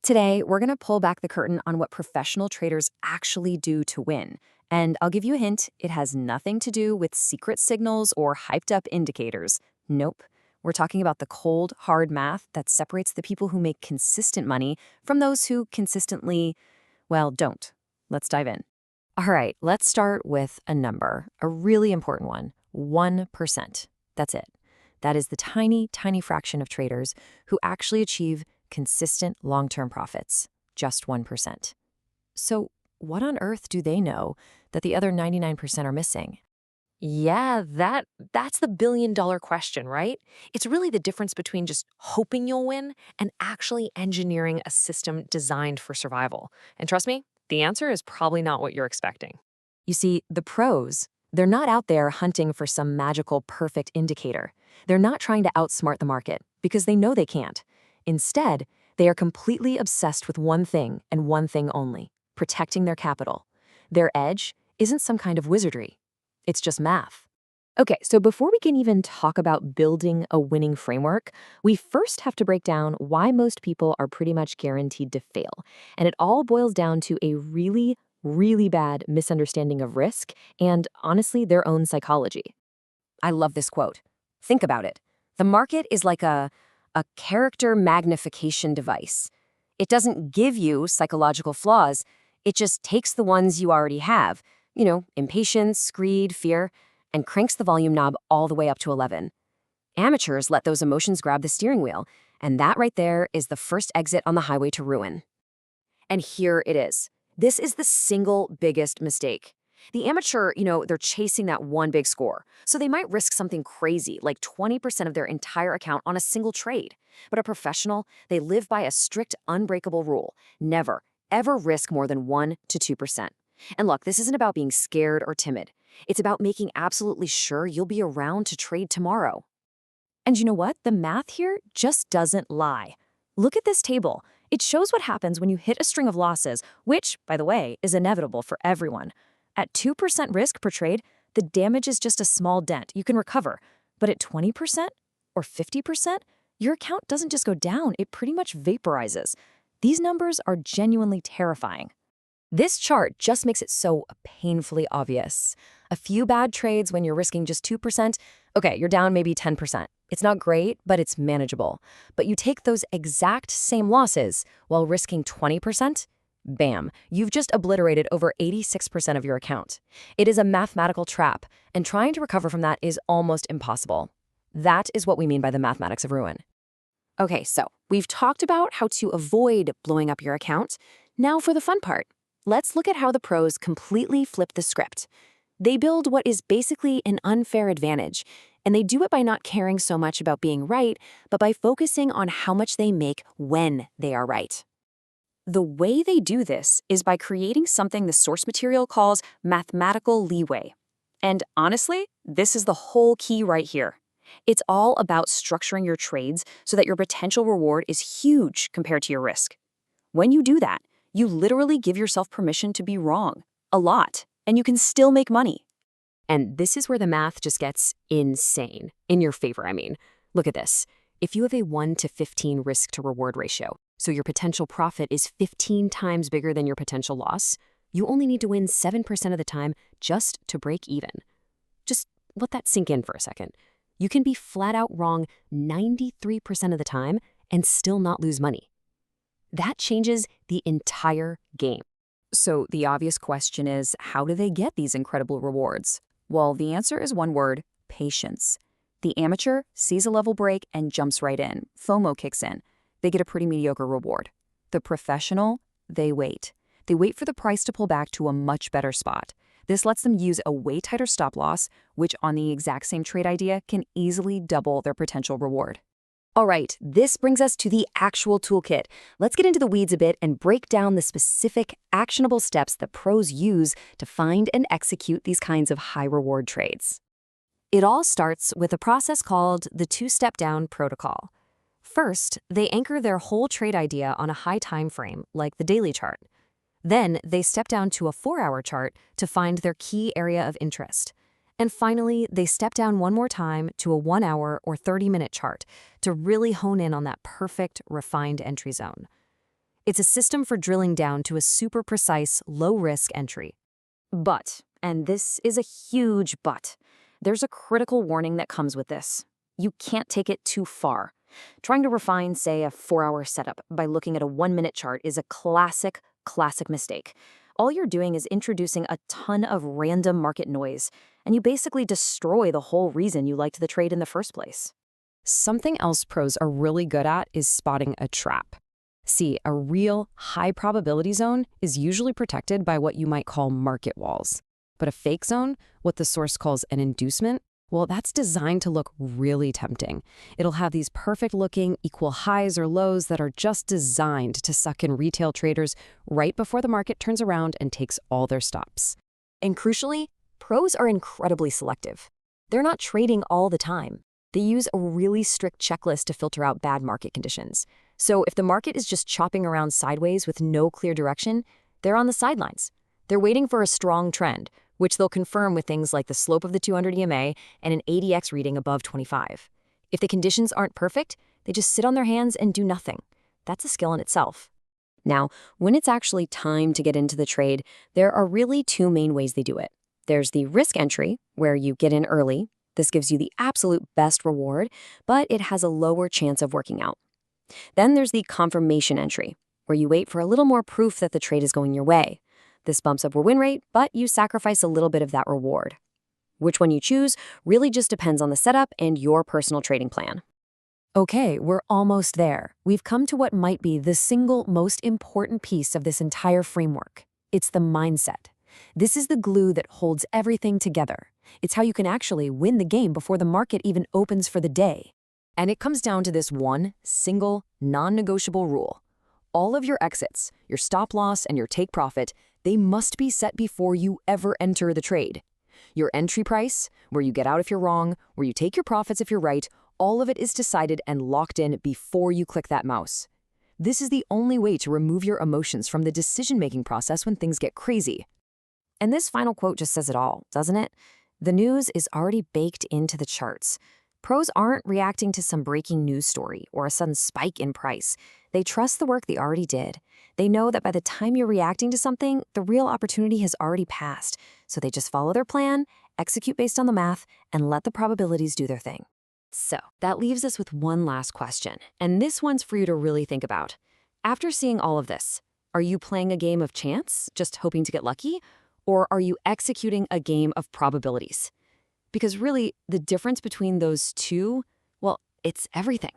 Today, we're going to pull back the curtain on what professional traders actually do to win. And I'll give you a hint, it has nothing to do with secret signals or hyped up indicators. Nope. We're talking about the cold, hard math that separates the people who make consistent money from those who consistently, well, don't. Let's dive in. All right, let's start with a number, a really important one, 1%. That's it. That is the tiny, tiny fraction of traders who actually achieve consistent long-term profits, just 1%. So what on earth do they know that the other 99% are missing? Yeah, that's the billion-dollar question, right? It's really the difference between just hoping you'll win and actually engineering a system designed for survival. And trust me, the answer is probably not what you're expecting. You see, the pros, they're not out there hunting for some magical perfect indicator. They're not trying to outsmart the market because they know they can't. Instead, they are completely obsessed with one thing and one thing only, protecting their capital. Their edge isn't some kind of wizardry. It's just math. Okay, so before we can even talk about building a winning framework, we first have to break down why most people are pretty much guaranteed to fail. And it all boils down to a really, really bad misunderstanding of risk and, honestly, their own psychology. I love this quote. Think about it. The market is like a character magnification device. It doesn't give you psychological flaws. It just takes the ones you already have, impatience, greed, fear, and cranks the volume knob all the way up to 11. Amateurs let those emotions grab the steering wheel, and that right there is the first exit on the highway to ruin. And here it is. This is the single biggest mistake. The amateur, they're chasing that one big score. So they might risk something crazy, like 20% of their entire account on a single trade. But a professional, they live by a strict, unbreakable rule. Never, ever risk more than 1 to 2%. And look, this isn't about being scared or timid. It's about making absolutely sure you'll be around to trade tomorrow. And you know what? The math here just doesn't lie. Look at this table. It shows what happens when you hit a string of losses, which, by the way, is inevitable for everyone. At 2% risk per trade, the damage is just a small dent you can recover. But at 20% or 50%, your account doesn't just go down, it pretty much vaporizes. These numbers are genuinely terrifying. This chart just makes it so painfully obvious. A few bad trades when you're risking just 2%, okay, you're down maybe 10%. It's not great, but it's manageable. But you take those exact same losses while risking 20%, bam, you've just obliterated over 86% of your account. It is a mathematical trap, and trying to recover from that is almost impossible. That is what we mean by the mathematics of ruin. Okay, so we've talked about how to avoid blowing up your account. Now for the fun part. Let's look at how the pros completely flip the script. They build what is basically an unfair advantage, and they do it by not caring so much about being right, but by focusing on how much they make when they are right. The way they do this is by creating something the source material calls mathematical leeway. And honestly, this is the whole key right here. It's all about structuring your trades so that your potential reward is huge compared to your risk. When you do that, you literally give yourself permission to be wrong, a lot, and you can still make money. And this is where the math just gets insane. In your favor, I mean. Look at this. If you have a 1 to 15 risk to reward ratio, so your potential profit is 15 times bigger than your potential loss, you only need to win 7% of the time just to break even. Just let that sink in for a second. You can be flat out wrong 93% of the time and still not lose money. That changes the entire game. So the obvious question is, how do they get these incredible rewards? Well, the answer is one word: patience. The amateur sees a level break and jumps right in. FOMO kicks in. They get a pretty mediocre reward. The professional, they wait. They wait for the price to pull back to a much better spot. This lets them use a way tighter stop loss, which on the exact same trade idea can easily double their potential reward. All right, this brings us to the actual toolkit. Let's get into the weeds a bit and break down the specific, actionable steps that pros use to find and execute these kinds of high-reward trades. It all starts with a process called the two-step down protocol. First, they anchor their whole trade idea on a high time frame, like the daily chart. Then, they step down to a 4-hour chart to find their key area of interest. And finally, they step down one more time to a 1-hour or 30-minute chart to really hone in on that perfect, refined entry zone. It's a system for drilling down to a super precise, low-risk entry. But, and this is a huge but, there's a critical warning that comes with this. You can't take it too far. Trying to refine, say, a 4-hour setup by looking at a 1-minute chart is a classic mistake. All you're doing is introducing a ton of random market noise, and you basically destroy the whole reason you liked the trade in the first place. Something else pros are really good at is spotting a trap. See, a real high probability zone is usually protected by what you might call market walls. But a fake zone, what the source calls an inducement, well, that's designed to look really tempting. It'll have these perfect-looking equal highs or lows that are just designed to suck in retail traders right before the market turns around and takes all their stops. And crucially, pros are incredibly selective. They're not trading all the time. They use a really strict checklist to filter out bad market conditions. So if the market is just chopping around sideways with no clear direction, they're on the sidelines. They're waiting for a strong trend, which they'll confirm with things like the slope of the 200 EMA and an ADX reading above 25. If the conditions aren't perfect, they just sit on their hands and do nothing. That's a skill in itself. Now, when it's actually time to get into the trade, there are really two main ways they do it. There's the risk entry, where you get in early. This gives you the absolute best reward, but it has a lower chance of working out. Then there's the confirmation entry, where you wait for a little more proof that the trade is going your way. This bumps up your win rate, but you sacrifice a little bit of that reward. Which one you choose really just depends on the setup and your personal trading plan. Okay, we're almost there. We've come to what might be the single most important piece of this entire framework. It's the mindset. This is the glue that holds everything together. It's how you can actually win the game before the market even opens for the day. And it comes down to this one single, non-negotiable rule. All of your exits, your stop loss, and your take profit, they must be set before you ever enter the trade. Your entry price, where you get out if you're wrong, where you take your profits if you're right, all of it is decided and locked in before you click that mouse. This is the only way to remove your emotions from the decision-making process when things get crazy. And this final quote just says it all, doesn't it? The news is already baked into the charts. Pros aren't reacting to some breaking news story or a sudden spike in price. They trust the work they already did. They know that by the time you're reacting to something, the real opportunity has already passed. So they just follow their plan, execute based on the math, and let the probabilities do their thing. So that leaves us with one last question, and this one's for you to really think about. After seeing all of this, are you playing a game of chance, just hoping to get lucky? Or are you executing a game of probabilities? Because really, the difference between those two, well, it's everything.